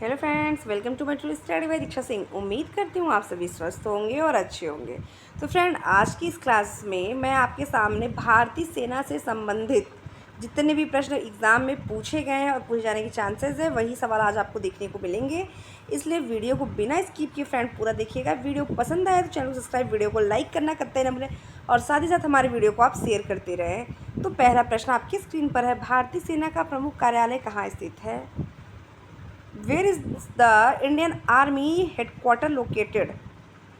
Hello friends, welcome to my to study by Diksha Singh. उम्मीद करती हूँ आप सभी स्वस्थ होंगे और अच्छे होंगे। तो फ्रेंड, आज की इस क्लास में मैं आपके सामने भारतीय सेना से संबंधित जितने भी प्रश्न एग्ज़ाम में पूछे गए हैं और पूछे जाने के चांसेस है, वही सवाल आज आपको देखने को मिलेंगे। इसलिए वीडियो को बिना स्किप किए फ्रेंड पूरा देखिएगा। वीडियो पसंद आए तो चैनल को सब्सक्राइब, वीडियो को लाइक करना करते न भूलें और साथ ही साथ हमारे वीडियो को आप शेयर करते रहें। तो पहला प्रश्न आपकी स्क्रीन पर है, भारतीय सेना का प्रमुख कार्यालय कहाँ स्थित है? Where is the Indian Army headquarter located?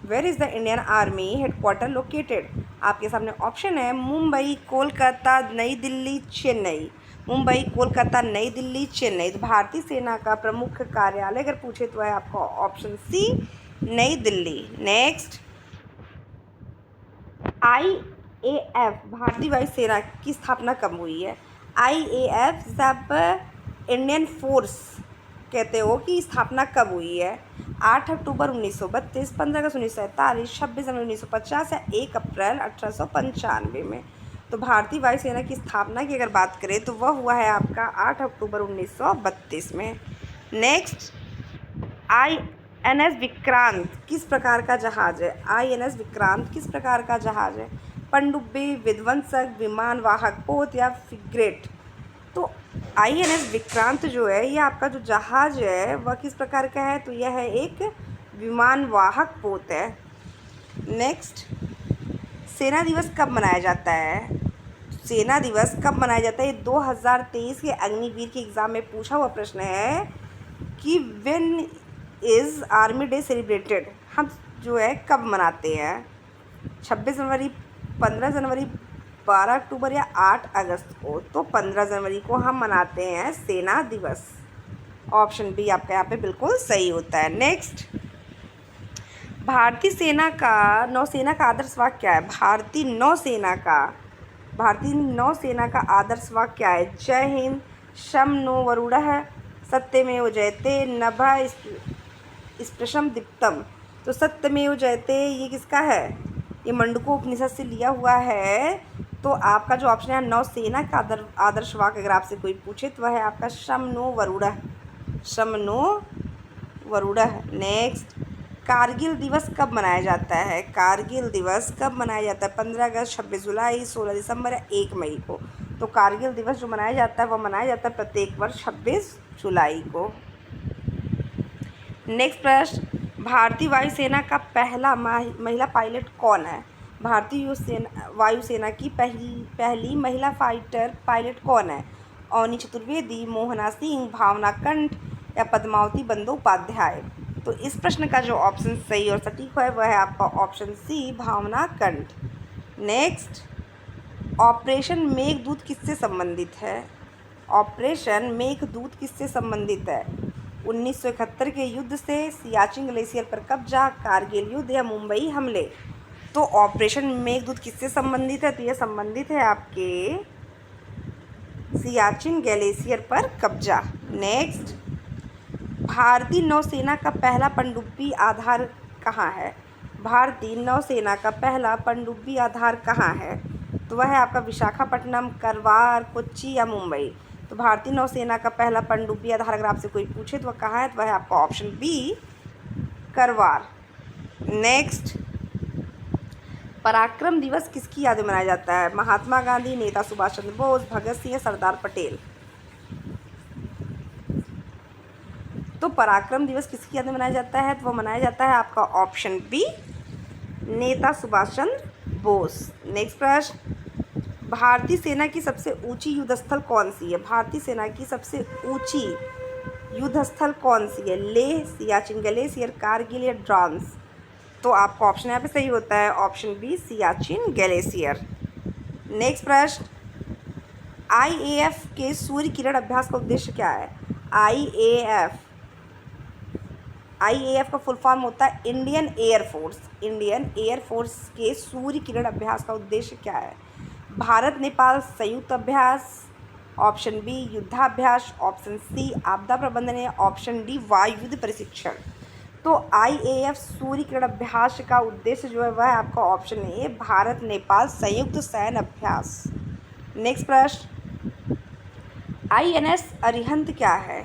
Where is the Indian Army headquarter located? आपके सामने ऑप्शन है मुंबई, कोलकाता, नई दिल्ली, चेन्नई। मुंबई, कोलकाता, नई दिल्ली, चेन्नई। तो भारतीय सेना का प्रमुख कार्यालय अगर पूछे तो है आपका ऑप्शन सी, नई दिल्ली। नेक्स्ट, IAF भारतीय वायु सेना की स्थापना कब हुई है? IAF सब इंडियन फोर्स कहते हो कि स्थापना कब हुई है? 8 अक्टूबर 1932, 15 अगस्त 1947, 26 जनवरी 1950 या 1 अप्रैल 1895 में। तो भारतीय वायुसेना की स्थापना की अगर बात करें तो वह हुआ है आपका 8 अक्टूबर 1932 में। नेक्स्ट, INS विक्रांत किस प्रकार का जहाज़ है? INS विक्रांत किस प्रकार का जहाज़ है? पनडुब्बी, विध्वंसक, विमान वाहक पोत या फ्रिगेट? तो INS विक्रांत जो है ये आपका जो जहाज़ है वह किस प्रकार का है? तो यह है एक विमान वाहक पोत है। नेक्स्ट, सेना दिवस कब मनाया जाता है? सेना दिवस कब मनाया जाता है? ये 2023 के अग्निवीर के एग्ज़ाम में पूछा हुआ प्रश्न है कि when is army day celebrated? हम जो है कब मनाते हैं? 26 जनवरी, 15 जनवरी, 12 अक्टूबर या 8 अगस्त को? तो 15 जनवरी को हम मनाते हैं सेना दिवस। ऑप्शन बी आपका यहाँ पे बिल्कुल सही होता है। नेक्स्ट, भारतीय नौसेना का आदर्श वाक्य क्या है? भारतीय नौसेना का आदर्श वाक्य क्या है? जय हिंद, शम नो वरुणः, सत्यमेव जयते, नभः स्पृशम दीप्तम। तो सत्यमेव जयते ये किसका है? ये मंडूको उपनिषद से लिया हुआ है। तो आपका जो ऑप्शन है नौसेना का आदर्श वाक्य अगर आपसे कोई पूछे तो वह है आपका शम नो वरुणः, शम नो वरुणः। नेक्स्ट, कारगिल दिवस कब मनाया जाता है? कारगिल दिवस कब मनाया जाता है? 15 अगस्त, 26 जुलाई, 16 दिसंबर या 1 मई को? तो कारगिल दिवस जो मनाया जाता है वह मनाया जाता है प्रत्येक वर्ष 26 जुलाई को। नेक्स्ट प्रश्न, भारतीय वायुसेना का पहला महिला पायलट कौन है? भारतीय वायुसेना की पहली महिला फाइटर पायलट कौन है? अवनी चतुर्वेदी, मोहना सिंह, भावना कंठ या पद्मावती बंदोपाध्याय? तो इस प्रश्न का जो ऑप्शन सही और सटीक है वह है आपका ऑप्शन सी, भावना कंठ। नेक्स्ट, ऑपरेशन मेघदूत किससे संबंधित है? ऑपरेशन मेघदूत किससे संबंधित है? 1971 के युद्ध से, सियाचिन ग्लेशियर पर कब्जा, कारगिल युद्ध या मुंबई हमले? तो ऑपरेशन मेघदूत किससे संबंधित है? तो यह संबंधित है आपके सियाचिन ग्लेशियर पर कब्जा। नेक्स्ट, भारतीय नौसेना का पहला पनडुब्बी आधार कहाँ है? भारतीय नौसेना का पहला पनडुब्बी आधार कहाँ है? तो वह है आपका विशाखापट्टनम, करवार, कोच्चि या मुंबई? तो भारतीय नौसेना का पहला पनडुब्बी आधार अगर आपसे कोई पूछे तो वह कहाँ है? तो वह है आपका ऑप्शन बी, करवार। नेक्स्ट, पराक्रम दिवस किसकी याद में मनाया जाता है? महात्मा गांधी, नेता सुभाष चंद्र बोस, भगत सिंह, सरदार पटेल? तो पराक्रम दिवस किसकी याद में मनाया जाता है? तो वह मनाया जाता है आपका ऑप्शन बी, नेता सुभाष चंद्र बोस। नेक्स्ट प्रश्न, भारतीय सेना की सबसे ऊंची युद्धस्थल कौन सी है? भारतीय सेना की सबसे ऊंची युद्धस्थल कौन सी है? लेह, सियाचिन ग्लेशियर, कारगिल या द्रास? तो आपका ऑप्शन यहाँ पे सही होता है option B, Siachen glacier. Next प्रश्न, IAF के सूर्य किरण अभ्यास का उद्देश्य क्या है? IAF का फुल फॉर्म होता है इंडियन एयरफोर्स। इंडियन एयरफोर्स के सूर्य किरण अभ्यास का उद्देश्य क्या है? भारत नेपाल संयुक्त अभ्यास, ऑप्शन बी युद्धाभ्यास, ऑप्शन सी आपदा प्रबंधन या ऑप्शन डी वायु युद्ध प्रशिक्षण? तो IAF सूर्य किरण अभ्यास का उद्देश्य जो है वह है आपका ऑप्शन ए, भारत नेपाल संयुक्त सैन्य अभ्यास। नेक्स्ट प्रश्न, INS अरिहंत क्या है?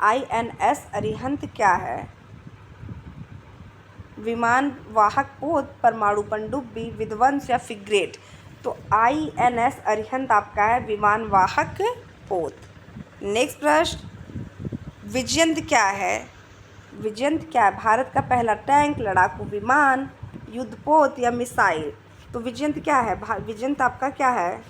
INS अरिहंत क्या है? विमान वाहक पोत, परमाणु पनडुब्बी, विध्वंस या फ्रिगेट? तो INS अरिहंत आपका है विमान वाहक पोत। नेक्स्ट प्रश्न, विजयंत क्या है? विजयंत क्या है? भारत का पहला टैंक, लड़ाकू विमान, युद्धपोत या मिसाइल? तो विजयंत क्या है? विजयंत आपका क्या है?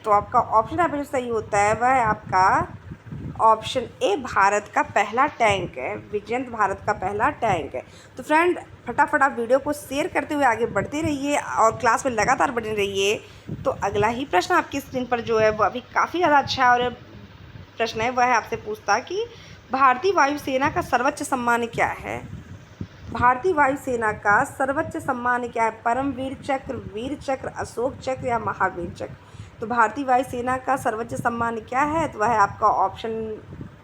तो आपका ऑप्शन यहाँ पे जो सही होता है वह है आपका ऑप्शन ए, भारत का पहला टैंक है। विजयंत भारत का पहला टैंक है। तो फ्रेंड, फटाफट आप वीडियो को शेयर करते हुए आगे बढ़ते रहिए और क्लास में लगातार बने रहिए। तो अगला ही प्रश्न आपकी स्क्रीन पर जो है वो अभी काफ़ी ज़्यादा अच्छा है और प्रश्न है वह है आपसे पूछता कि भारतीय वायुसेना का सर्वोच्च सम्मान क्या है? भारतीय वायुसेना का सर्वोच्च सम्मान क्या है? परमवीर चक्र, वीर चक्र, अशोक चक्र या महावीर चक्र? तो भारतीय वायुसेना का सर्वोच्च सम्मान क्या है? तो वह है आपका ऑप्शन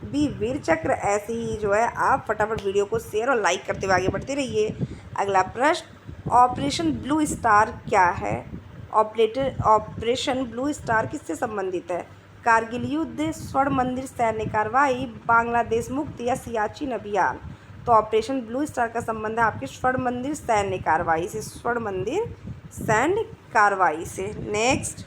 बी, वीर चक्र। ऐसे ही जो है आप फटाफट वीडियो को शेयर और लाइक करते हुए आगे बढ़ते रहिए। अगला प्रश्न, ऑपरेशन ब्लू स्टार क्या है? ऑपरेशन ब्लू स्टार किससे संबंधित है? कारगिल युद्ध, स्वर्ण मंदिर सैन्य कार्रवाई, बांग्लादेश मुक्ति या सियाचिन अभियान? तो ऑपरेशन ब्लू स्टार का संबंध है आपके स्वर्ण मंदिर सैन्य कार्रवाई से, स्वर्ण मंदिर सैन्य कार्रवाई से। नेक्स्ट,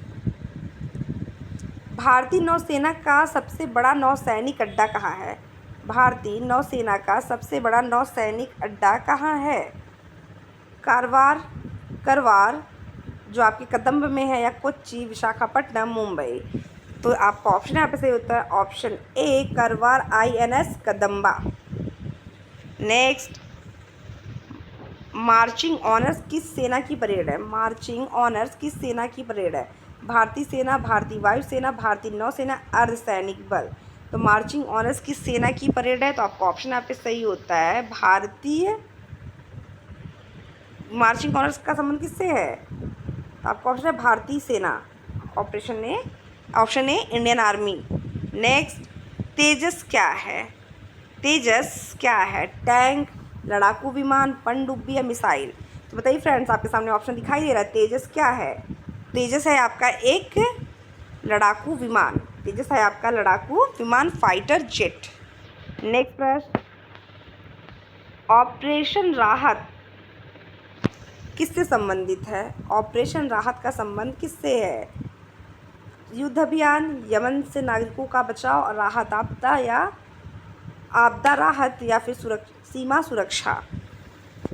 भारतीय नौसेना का सबसे बड़ा नौसैनिक अड्डा कहाँ है? भारतीय नौसेना का सबसे बड़ा नौसैनिक अड्डा कहाँ है? करवार जो आपके कदम्ब में है, या कोच्चि, विशाखापट्टनम, मुंबई? तो आपका ऑप्शन यहाँ पे सही होता है ऑप्शन ए, करवार, INS Kadamba. Next, marching honours किस सेना की परेड है? मार्चिंग ऑनर्स किस सेना की परेड है? भारतीय सेना, भारतीय वायुसेना, भारतीय नौसेना, अर्धसैनिक बल? तो मार्चिंग ऑनर्स किस सेना की परेड है? तो आपका ऑप्शन यहाँ पे सही होता है भारतीय। मार्चिंग ऑनर्स का संबंध किससे है? तो आपका ऑप्शन है भारतीय सेना। Option A Indian army. Next, Tejas क्या है? तेजस क्या है? टैंक, लड़ाकू विमान, पनडुब्बी या मिसाइल? तो बताइए फ्रेंड्स, आपके सामने ऑप्शन दिखाई दे रहा है। तेजस क्या है? तेजस है आपका एक लड़ाकू विमान। तेजस है आपका लड़ाकू विमान, फाइटर जेट। नेक्स्ट प्रश्न, ऑपरेशन राहत किससे संबंधित है? ऑपरेशन राहत का संबंध किससे है? युद्ध अभियान, यमन से नागरिकों का बचाव और राहत, आपदा राहत या फिर सीमा सुरक्षा?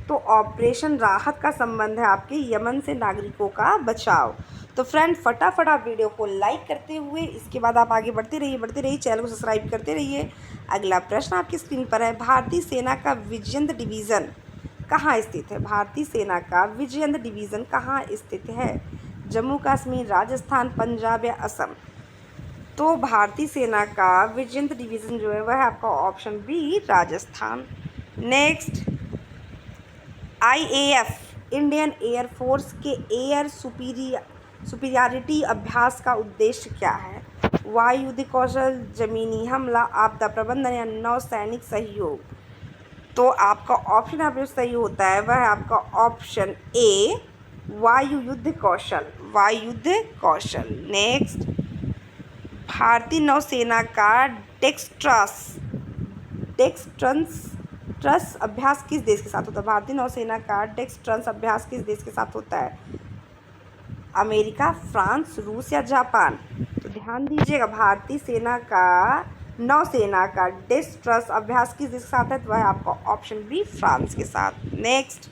तो ऑपरेशन राहत का संबंध है आपके यमन से नागरिकों का बचाव। तो फ्रेंड, फटाफट आप वीडियो को लाइक करते हुए इसके बाद आप आगे बढ़ते रहिए, चैनल को सब्सक्राइब करते रहिए। अगला प्रश्न आपकी स्क्रीन पर है, भारतीय सेना का विजयंत डिवीज़न कहाँ स्थित है? भारतीय सेना का विजयंत डिवीज़न कहाँ स्थित है? जम्मू कश्मीर, राजस्थान, पंजाब या असम? तो भारतीय सेना का विजयंत डिवीज़न जो है वह है आपका option B, Rajasthan. Next, IAF, Indian air force के एयर सुपीरियरिटी अभ्यास का उद्देश्य क्या है? वायु युद्ध कौशल, जमीनी हमला, आपदा प्रबंधन या नौसैनिक सहयोग? तो आपका ऑप्शन यहाँ पे सही होता है वह है आपका ऑप्शन ए, वायु युद्ध कौशल, वायु युद्ध कौशल। नेक्स्ट, भारतीय नौसेना का डेक्सट्रंस अभ्यास किस देश के साथ होता है? भारतीय नौसेना का डेक्सट्रंस अभ्यास किस देश के साथ होता है? अमेरिका, फ्रांस, रूस या जापान? तो ध्यान दीजिएगा, भारतीय नौसेना का डेक्सट्रंस अभ्यास किस देश के साथ है? तो वह है आपका ऑप्शन बी, फ्रांस के साथ। नेक्स्ट,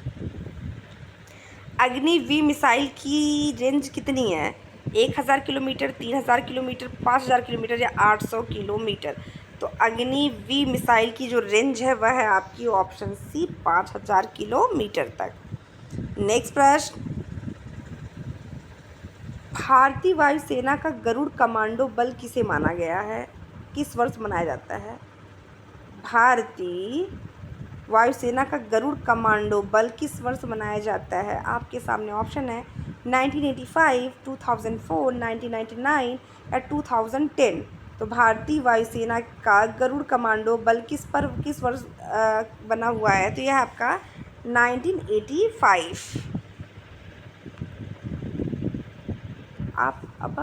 अग्नि-वी मिसाइल की रेंज कितनी है? 1000 किलोमीटर, 3000 किलोमीटर, 5000 किलोमीटर या 800 किलोमीटर? तो अग्नि-वी मिसाइल की जो रेंज है वह है आपकी ऑप्शन सी, 5000 किलोमीटर तक। नेक्स्ट प्रश्न, भारतीय वायुसेना का गरुड़ कमांडो बल किसे माना गया है? किस वर्ष मनाया जाता है? भारतीय वायुसेना का गरुड़ कमांडो बल किस वर्ष मनाया जाता है? आपके सामने ऑप्शन है 1985, 2004, 1999 या 2010। तो भारतीय वायुसेना का गरुड़ कमांडो बल किस वर्ष बना हुआ है? तो यह है आपका 1985। आप अब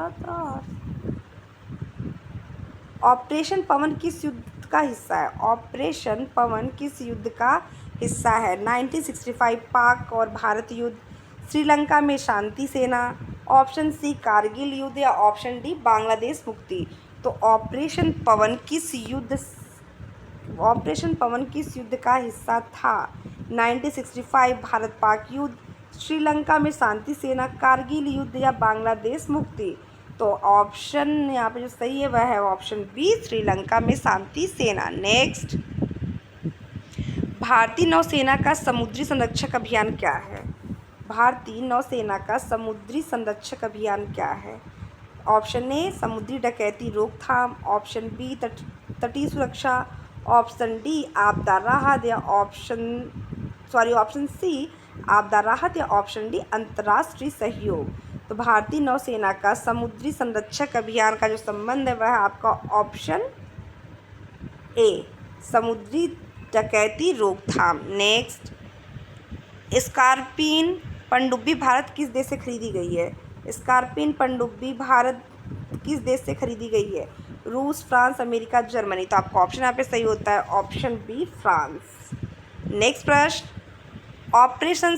ऑपरेशन पवन किस युद्ध का हिस्सा है? ऑपरेशन पवन किस युद्ध का हिस्सा है? 1965 पाक और भारत युद्ध, श्रीलंका में शांति सेना, ऑप्शन सी कारगिल युद्ध या ऑप्शन डी बांग्लादेश मुक्ति। तो ऑपरेशन पवन किस युद्ध का हिस्सा था? 1965 भारत पाक युद्ध, श्रीलंका में शांति सेना, कारगिल युद्ध या बांग्लादेश मुक्ति। तो ऑप्शन यहाँ पे जो सही है वह है ऑप्शन बी श्रीलंका में शांति सेना। नेक्स्ट, भारतीय नौसेना का समुद्री संरक्षक अभियान क्या है? भारतीय नौसेना का समुद्री संरक्षक अभियान क्या है? ऑप्शन ए समुद्री डकैती रोकथाम, ऑप्शन बी तटीय सुरक्षा, ऑप्शन डी आपदा राहत या ऑप्शन सी आपदा राहत या ऑप्शन डी अंतर्राष्ट्रीय सहयोग। तो भारतीय नौसेना का समुद्री संरक्षक अभियान का जो संबंध है वह है आपका ऑप्शन ए समुद्री डकैती रोकथाम। नेक्स्ट, स्कॉर्पियन पनडुब्बी भारत किस देश से खरीदी गई है? स्कॉर्पियन पनडुब्बी भारत किस देश से खरीदी गई है? रूस, फ्रांस, अमेरिका, जर्मनी। तो आपका ऑप्शन यहाँ पे सही होता है ऑप्शन बी फ्रांस। नेक्स्ट प्रश्न, ऑपरेशन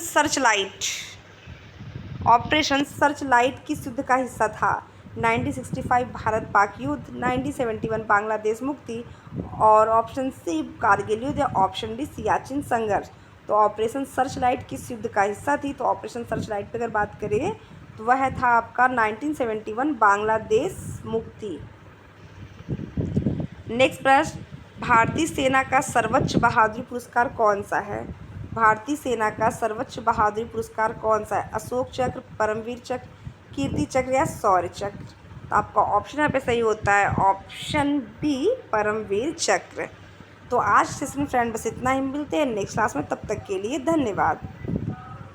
सर्चलाइट किस युद्ध का हिस्सा था? 1965 भारत पाक युद्ध, 1971 बांग्लादेश मुक्ति और ऑप्शन सी कारगिल युद्ध या ऑप्शन डी सियाचिन संघर्ष। तो ऑपरेशन सर्चलाइट किस युद्ध का हिस्सा थी? तो ऑपरेशन सर्चलाइट पर अगर बात करें तो वह था आपका 1971 बांग्लादेश मुक्ति। नेक्स्ट प्रश्न, भारतीय सेना का सर्वोच्च बहादुरी पुरस्कार कौन सा है? भारतीय सेना का सर्वोच्च बहादुरी पुरस्कार कौन सा है? अशोक चक्र, परमवीर चक्र, कीर्ति चक्र या शौर्य चक्र। तो आपका ऑप्शन यहाँ पे सही होता है ऑप्शन बी परमवीर चक्र। तो आज सेशन फ्रेंड बस इतना ही, मिलते हैं नेक्स्ट क्लास में, तब तक के लिए धन्यवाद।